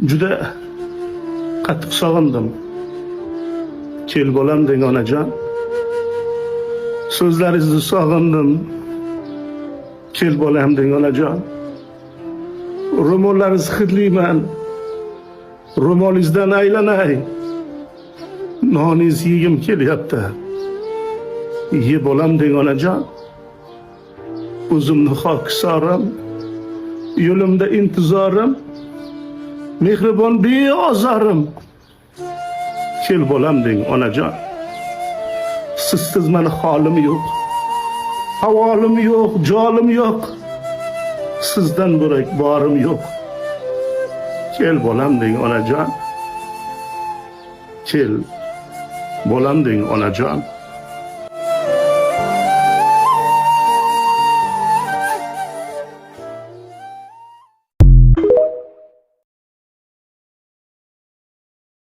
Juda qattiq sog'indim. Kel bolam deng onajon. So'zlaringizni sog'indim. Kel bolam deng onajon. Ro'mollaringizni hidlayman. Ro'molingizdan aylanay. Noningizni yegim kelyapti. Ye bolam deng onajon. O'zimni xokisorim, yo'limda intizorim, mehribon beozorim. Kel bolam deng onajon. Sizsiz meni holim yo'q, havolim yo'q, jolim yo'q. Sizdan bo'rak borim yo'q. Kel bolam deng onajon. Kel bolam deng onajon.